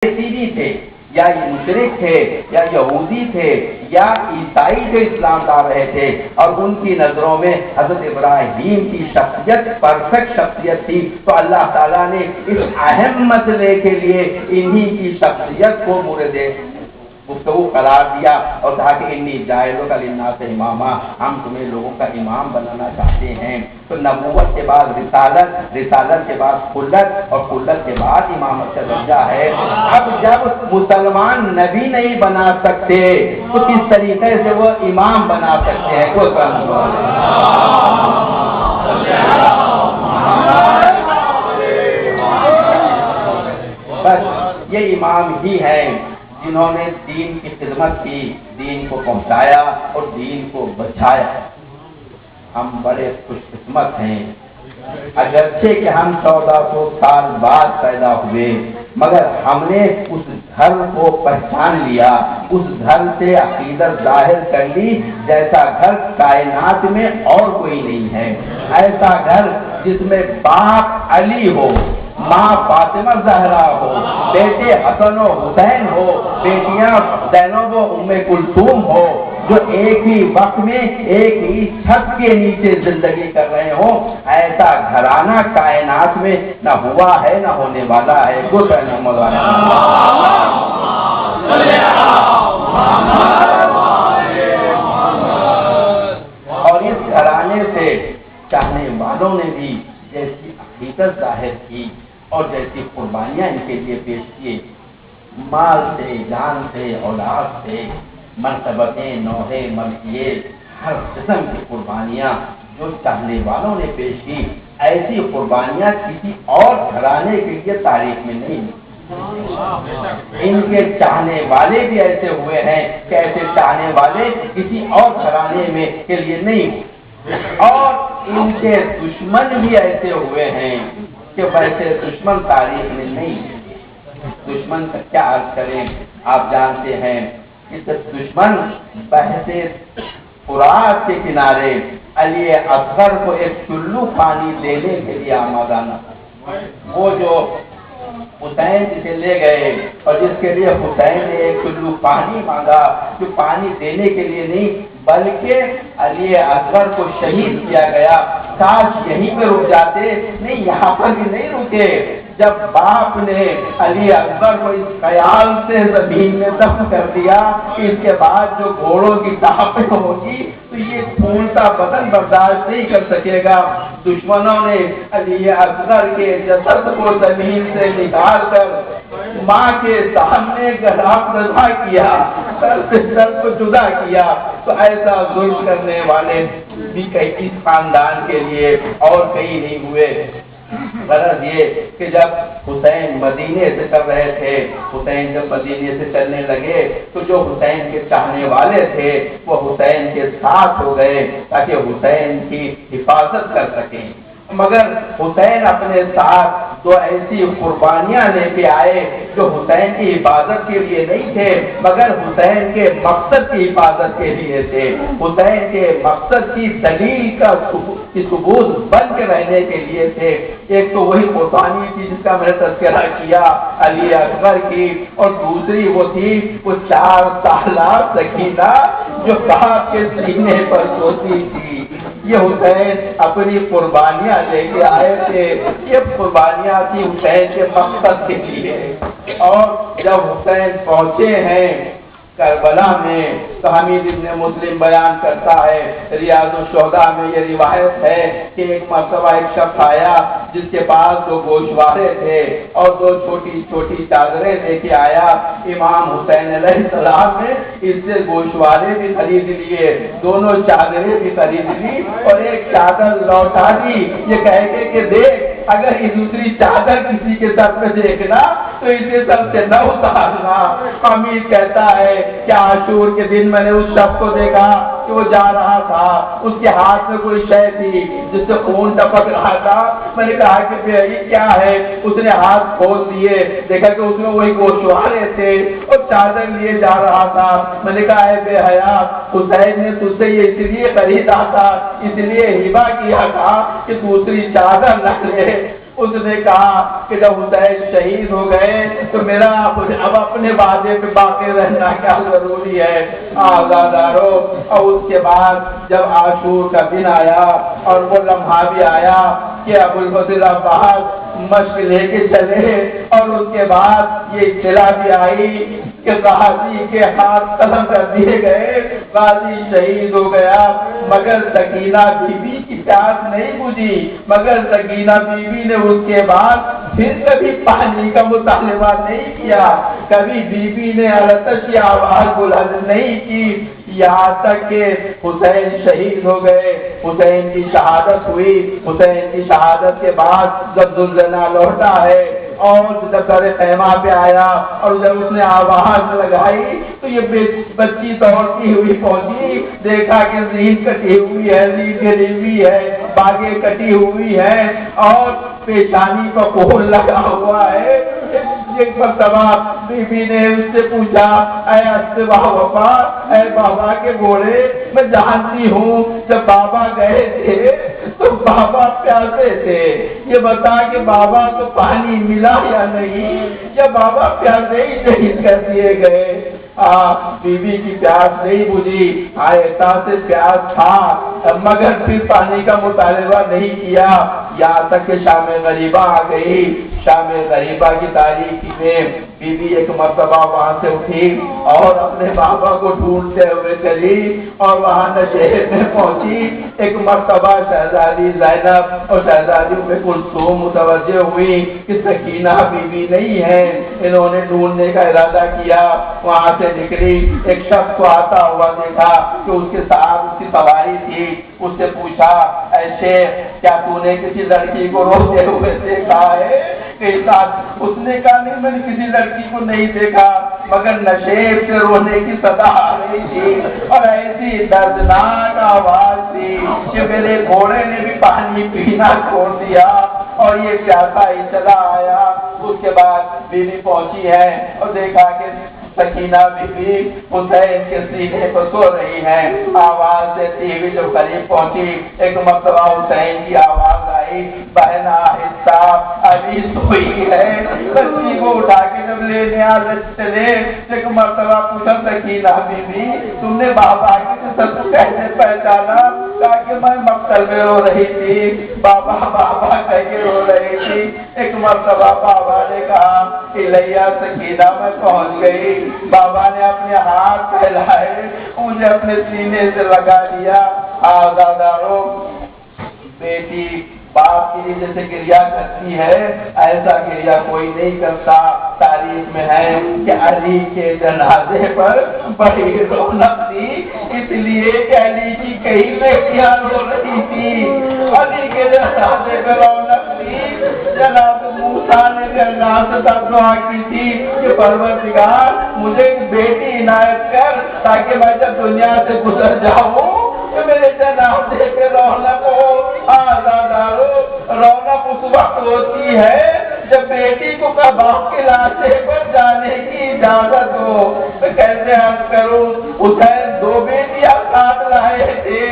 یزیدی تھے یا یہ مشرک تھے یا یہودی تھے یا عیسائی جو اسلام لا رہے تھے، اور ان کی نظروں میں حضرت ابراہیم کی شخصیت پرفیکٹ شخصیت تھی، تو اللہ تعالیٰ نے اس اہم مسئلے کے لیے انہی کی شخصیت کو مورد گفتگو قرار دیا اور کہا کہ انی جاعلک للناس اماما، ہم تمہیں لوگوں کا امام بنانا چاہتے ہیں۔ تو نبوت کے بعد رسالت، رسالت کے بعد خلت، اور خلت کے بعد امامت کا درجہ ہے۔ اب جب مسلمان نبی نہیں بنا سکتے تو کس طریقے سے وہ امام بنا سکتے ہیں؟ کوئی بس یہ امام ہی ہے جنہوں نے دین کی خدمت کی، دین کو پہنچایا اور دین کو بچایا۔ ہم بڑے خوش قسمت ہیں، اگرچہ کہ ہم 1400 سال بعد پیدا ہوئے، مگر ہم نے اس گھر کو پہچان لیا، اس گھر سے عقیدت ظاہر کر لی جیسا گھر کائنات میں اور کوئی نہیں ہے۔ ایسا گھر جس میں باپ علی ہو، ماں فاطمہ زہرا ہو، بیٹے حسن و حسین ہو، بیٹیاں زینب و ام کلثوم ہو، جو ایک ہی وقت میں ایک ہی چھت کے نیچے زندگی کر رہے ہوں، ایسا گھرانہ کائنات میں نہ ہوا ہے نہ ہونے والا ہے۔ اور اس گھرانے سے چاہنے والوں نے بھی جیسی عقیدت ظاہر کی اور جیسی قربانیاں ان کے لیے پیش کی، مال سے، جان سے، اولاد سے، مرتبتیں، نوحے، ملکیے، ہر قسم کی قربانیاں جو چاہنے والوں نے پیش کی، ایسی قربانیاں کسی اور گھرانے کے لیے تاریخ میں نہیں۔ ان کے چاہنے والے بھی ایسے ہوئے ہیں کہ ایسے چاہنے والے کسی اور گھرانے میں کے لیے نہیں، اور ان کے دشمن بھی ایسے ہوئے ہیں کہ ویسے دشمن تاریخ میں نہیں۔ دشمن کا کیا عرض کریں، آپ جانتے ہیں کہ دشمن بحث فرات کے کنارے علی اصغر کو ایک چلو پانی دینے کے لیے آمادہ نہ تھا۔ وہ جو حسین جسے لے گئے اور جس کے لیے حسین نے ایک چلو پانی مانگا، جو پانی دینے کے لیے نہیں بلکہ علی اصغر کو شہید کیا گیا، کاش یہیں پہ رک جاتے، نہیں یہاں پر بھی نہیں رکے۔ جب باپ نے علی اکبر کو اس خیال سے زمین میں دفن کر دیا کہ اس کے بعد جو گھوڑوں کی ٹاپیں ہوگی تو یہ پھولتا بدن برداشت نہیں کر سکے گا، دشمنوں نے علی اکبر کے جسد کو زمین سے نکال کر ماں کے سامنے گھراب رضا کیا، سر سے سر کو جدا کیا۔ تو ایسا ظلم کرنے والے بھی کئی اس خاندان کے لیے اور کئی نہیں ہوئے۔ غرض یہ کہ جب حسین مدینے سے چل رہے تھے، حسین جب مدینے سے چلنے لگے تو جو حسین کے چاہنے والے تھے وہ حسین کے ساتھ ہو گئے تاکہ حسین کی حفاظت کر سکیں، مگر حسین اپنے ساتھ دو ایسی قربانیاں لے کے آئے جو حسین کی حفاظت کے لیے نہیں تھے مگر حسین کے مقصد کی حفاظت کے لیے تھے، حسین کے مقصد کی دلیل کا ثبوت بن کے رہنے کے لیے تھے۔ ایک تو وہی قربانی تھی جس کا میں نے تذکرہ کیا علی اکبر کی، اور دوسری وہ تھی وہ 4 سالہ سکینہ جو باپ کے سینے پر سوتی تھی۔ یہ حسین اپنی قربانیاں لے کے آئے تھے، یہ قربانیاں تھی حسین کے مقصد کے لیے۔ اور جب حسین پہنچے ہیں کربلا میں تو حمید ابن مسلم بیان کرتا ہے، ریاض الشہداء میں یہ روایت ہے کہ ایک مرتبہ ایک شخص آیا جس کے پاس 2 گوشوارے تھے اور 2 چھوٹی چھوٹی چادریں لے کے آیا۔ امام حسین علیہ السلام نے اس سے گوشوارے بھی خرید لیے، دونوں چادریں بھی خرید لی اور ایک چادر لوٹا دی یہ کہہ کے کہ دیکھ اگر یہ دوسری چادر کسی کے سر پہ دیکھنا تو اسے سب سے نہ اتارنا۔ حمید کہتا ہے کہ عاشور کے دن میں نے اس شخص کو دیکھا کہ وہ جا رہا تھا، اس کے ہاتھ میں کوئی شے تھی جس سے خون ٹپک رہا تھا۔ میں نے کہا کہ یہ کیا ہے؟ اس نے ہاتھ کھول دیے، دیکھا کہ اس میں وہی گوشوارے تھے اور چادر لیے جا رہا تھا۔ میں نے کہا اے بے حیا، حسین نے تجھ سے یہ اس لیے خریدا تھا، اس لیے ہبہ کیا تھا کہ دوسری چادر نہ لے۔ اس نے کہا کہ جب حسین شہید ہو گئے تو میرا اب اپنے وعدے پہ باقی رہنا کیا ضروری ہے آزادارو۔ اور اس کے بعد جب عاشور کا دن آیا اور وہ لمحہ بھی آیا کہ ابو الفضل عباس مشق لے کے چلے، اور اس کے بعد یہ اطلاع بھی آئی کہ غازی کے ہاتھ قلم کر دیے گئے، غازی شہید ہو گیا، مگر سکینہ بی بی کی پیاس نہیں بجھی، مگر سکینہ بی بی نے اس کے بعد پھر کبھی پانی کا مطالبہ نہیں کیا، کبھی بی بی نے آتش کی آواز بلند نہیں کی، یہاں تک کہ حسین شہید ہو گئے، حسین کی شہادت ہوئی۔ حسین کی شہادت کے بعد جب ذوالجناح لوٹا ہے اور جب در خیمہ پہ آیا اور جب اس نے آواز لگائی تو یہ بچی دوڑتی ہوئی پہنچی، دیکھا کہ زین کٹی ہوئی ہے، زین گری ہوئی ہے، باگیں کٹی ہوئی ہے اور پیشانی پر کوہل لگا ہوا ہے۔ ایک مرتبہ بی بی نے اس سے پوچھا، اے اسبا وفا، اے بابا کے گھوڑے، میں جانتی ہوں جب بابا گئے تھے تو بابا پیاسے تھے، یہ بتا کہ بابا کو پانی ملا یا نہیں، یا بابا پیاسے ہی شہید کر دیے گئے؟ بی بی کی پیاس نہیں بجھی، آیتا سے پیاس تھا مگر پھر پانی کا مطالبہ نہیں کیا، یہاں تک کہ شام غریبہ آ گئی۔ شام غریبہ کی تاریخ میں بی بی ایک مرتبہ وہاں سے اٹھی اور اپنے بابا کو ڈھونڈتے ہوئے چلی اور وہاں نشہر میں پہنچی۔ ایک مرتبہ شہزادی زینب اور شہزادی ام کلثوم متوجہ ہوئی کہ سکینہ بی بی نہیں ہے، انہوں نے ڈھونڈنے کا ارادہ کیا، وہاں سے نکلی، ایک شخص کو آتا ہوا دیکھا کہ اس کے ساتھ اس کی سواری تھی، اس سے پوچھا، ایسے کیا تو نے کسی لڑکی کو روتے ہوئے دیکھا ہے؟ اس نے کہا نہیں، میں نے کسی لڑکی کو نہیں دیکھا، مگر نشیب سے رونے کی صدا آ رہی تھی اور ایسی دردناک آواز تھی کہ میرے گھوڑے نے بھی پانی پینا چھوڑ دیا اور یہ پیاسا ہی چلا آیا۔ اس کے بعد بیوی پہنچی ہے اور دیکھا کہ سکینہ بی بی حسین کے سینے پر سو رہی ہے، آواز دیتی ہوئی جو قریب پہنچی، ایک مرتبہ حسین کی آواز آئی، بہنا آہستہ ابھی سوئی ہے۔ بچی کو اٹھا کے جب لینے چلے، ایک مرتبہ پوچھا، سکینہ بی بی تم نے بابا کی جسد کو کیسے پہچانا؟ کہا کہ میں مقتل میں رو رہی تھی، بابا بابا کہہ کے رو رہی تھی۔ ایک مرتبہ بابا نے کہا کہ لیا سکینہ میں پہنچ گئی، بابا نے اپنے ہاتھ پھیلائے، مجھے اپنے سینے سے لگا دیا۔ آزاداروں، بیٹی باپ کے لیے جیسے گریا کرتی ہے ایسا گریا کوئی نہیں کرتا۔ تاریخ میں ہے کہ علی کے جنازے پر بڑی رونق تھی، اس لیے کہ علی کی کئی بیٹیاں رو رہی تھی، علی کے جنازے پہ رونق تھی۔ جناب موسیٰ نے بھی اللہ سے دعا کی تھی کہ پروردگار مجھے ایک بیٹی عنایت کر تاکہ میں جب دنیا سے گزر جاؤں کہ میرے جنازے پہ رونق ہو۔ آزادارو، رونق اس وقت ہوتی ہے جب بیٹی کو باپ کے لاشے پر جانے کی اجازت ہو۔ میں کیسے عرض کروں، حسین 2 بیٹیاں ساتھ لائے تھے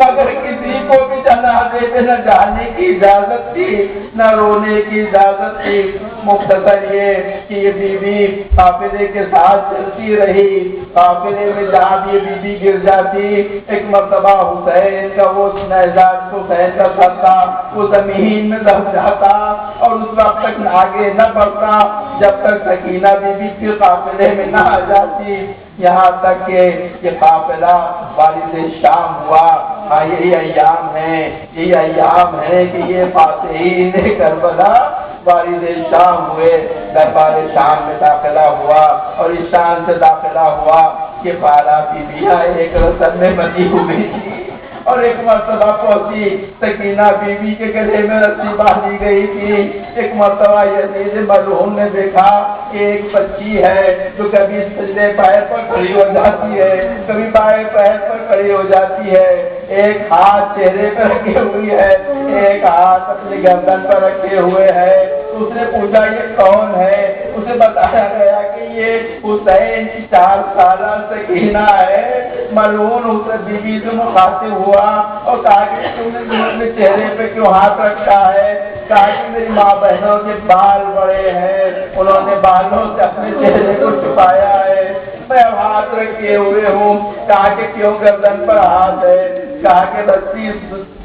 مگر کسی کو بھی جنازے پہ نہ جانے کی اجازت تھی نہ رونے کی اجازت تھی۔ مختصر یہ کہ یہ بیوی قافلے کے ساتھ چلتی رہی، قافلے میں جہاں بھی بیوی گر جاتی، ایک مرتبہ حسین کا وہ نہزاد حسین کا سر تھا وہ زمین میں دب جاتا اور اس وقت تک آگے نہ بڑھتا جب تک سکینہ بی بی کے قافلے میں نہ آ جاتی، یہاں تک کہ یہ قافلہ وارث شام ہوا۔ ہاں یہی ایام ہے کہ یہ فاتحین کربلا وارث شام ہوئے، دربار شام میں داخلہ ہوا اور اس شان سے داخلہ ہوا کہ 12 بیویاں ایک رسم میں بندی ہوئی تھی اور ایک مرتبہ پہنچی سکینہ بی بی کے گلے میں رسی باندھی گئی تھی۔ ایک مرتبہ یزید ملعون نے دیکھا کہ ایک بچی ہے جو کبھی سجدے پیر پر کھڑی ہو جاتی ہے، کبھی بائیں پیر پر کھڑی ہو جاتی ہے، ایک ہاتھ چہرے پر رکھے ہوئی ہے، ایک ہاتھ اپنی گردن پر رکھے ہوئے ہے۔ اس نے پوچھا یہ کون ہے؟ اسے بتایا گیا کہ یہ حسین کی 4 سالہ سکینہ ہے۔ ملعون اس بی بی سے مخاطب ہوا اور کہا کہ تم نے اپنے چہرے پہ کیوں ہاتھ رکھا ہے؟ کہا کہ میری ماں بہنوں کے بال بڑے ہیں، انہوں نے بالوں سے اپنے چہرے کو چھپایا ہے، میں اب ہاتھ رکھے ہوئے ہوں۔ کہا کہ کیوں گردن پر ہاتھ ہے؟ کہا کہ رسی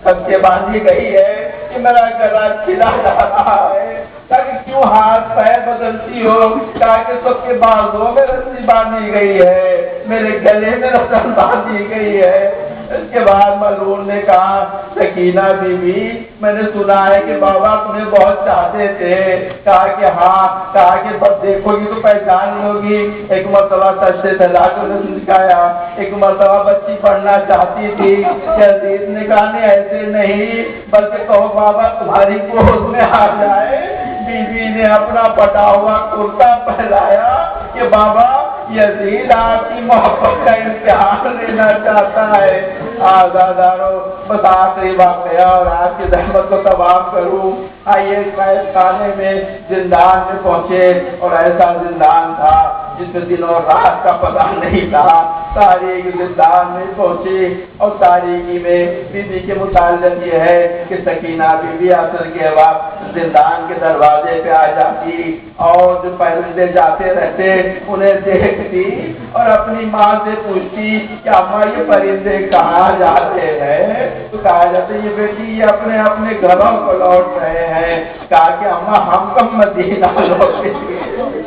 سب کے باندھی گئی ہے کہ میرا گلا کھلا جا رہا ہے۔ کہا کہ کیوں ہاتھ پیر بدلتی ہو؟ کہا کہ سب کے بازوں میں رسی باندھی گئی ہے، میرے گلے میں رسی باندھی گئی ہے۔ اس کے بعد ملعون نے کہا سکینہ بی بی میں نے سنا ہے کہ بابا تمہیں بہت چاہتے تھے۔ کہا کہ ہاں۔ کہا کہ بس دیکھو گی تو پہچان لوگی۔ ایک مرتبہ تشریف لا کر سکھایا، ایک مرتبہ بچی پڑھنا چاہتی تھی، یزید نے کہا نہیں ایسے نہیں بلکہ کہو بابا تمہاری گود میں آ جائے۔ بی بی نے اپنا پٹا ہوا کرتا پہنایا کہ بابا یزید آپ کی محبت کا امتحان لینا چاہتا ہے۔ آزادارو بس آخری واقعہ اور آپ کی زحمت کو تباہ کروں۔ آئیے قید خانے میں زندان میں پہنچے اور ایسا زندان تھا جس میں دن اور رات کا پتہ نہیں تھا۔ تاریخ زندان میں پہنچی اور تاریخی میں بی بی کے متعلق یہ ہے کہ سکینہ بی بی عصر کے وقت زندان کے دروازے پہ آ جاتی اور جو پرندے جاتے رہتے انہیں دیکھتی اور اپنی ماں سے پوچھتی کہ اماں یہ پرندے کہاں جاتے ہیں؟ تو کہا جاتا یہ بیٹی یہ اپنے اپنے گھروں کو لوٹ رہے ہیں۔ کہا کہ اماں ہم کب مدینہ لوٹیں گے؟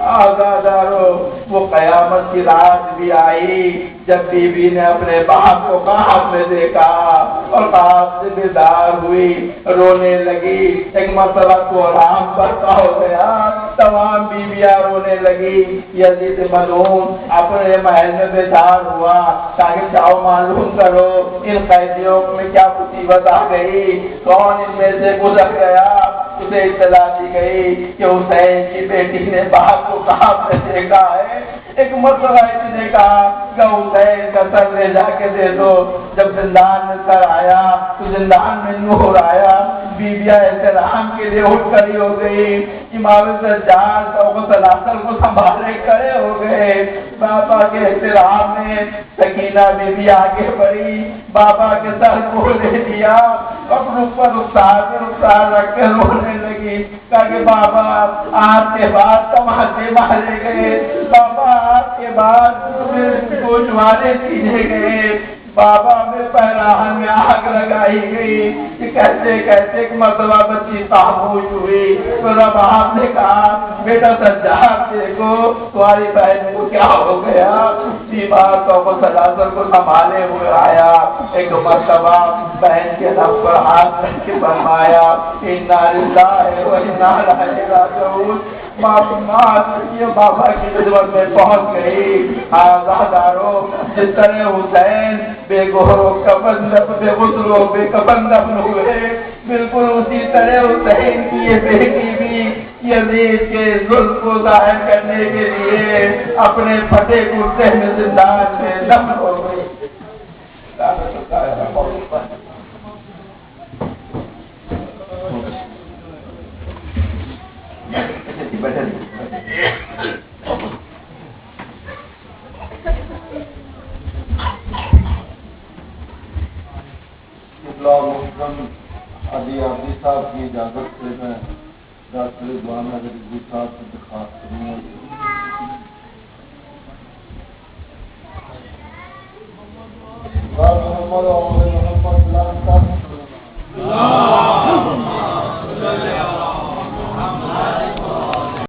آزادارو وہ قیامت کی رات بھی آئی جب بی بی نے اپنے باپ کو خواب میں دیکھا اور خواب سے بیدار ہوئی، رونے لگی۔ ایک مرتبہ کو آرام برپا ہو گیا، تمام بیویاں رونے لگی۔ یزید ملعون اپنے محل میں بیدار ہوا تاکہ جاؤ معلوم کرو ان قیدیوں میں کیا مصیبت آ گئی، کون ان میں سے گزر گیا۔ اسے اطلاع دی گئی کہ حسین کی بیٹی نے باپ کو خواب میں دیکھا ہے۔ ایک مرتبہ اس نے کہا کہ حسین کا سر لے جا کے دے دو۔ جب زندان میں سر آیا تو زندان میں نور آیا، بیویاں احترام کے لیے اٹھ کھڑی ہو گئی، امام سجاد سلاسل کو سنبھالے کھڑے ہو گئے۔ بابا کے احترام میں سکینہ بی بی آگے بڑھی، بابا کے سر کو لے لیا اور رخسار رکھ کے رونے لگی۔ کہا کہ بابا آپ کے بعد تماشے مارے گئے، بابا آپ کے بعد گوشوارے سینے گئے، بابا میں پہراہن میں آگ لگائی گئی کہ کیسے کیسے ایک مرتبہ بچی خاموش ہوئی۔ تو رب آپ نے کہا بیٹا سجاد دیکھو تمہاری بہن کو کیا ہو گیا۔ بیمار کو سلاسل کو سنبھالے ہوئے آیا، ایک مرتبہ بہن کے لب پر ہاتھ رکھ کے فرمایا انا للہ و انا الیہ راجعون۔ یہ بابا کی خدمت میں پہنچ گئی۔ آزادارو جس طرح حسین بے غسل و بے کفن دفن ہوئے، بالکل اسی طرح حسین کی یہ بیٹی بھی یزید کے ظلم کو ظاہر کرنے کے لیے اپنے پھٹے کرتے میں زندان میں دفن ہو گئی۔ ابھی عابدی صاحب کی اجازت سے میں ڈاکٹر رضوان حضرت صاحب سے درخواست کروں گا۔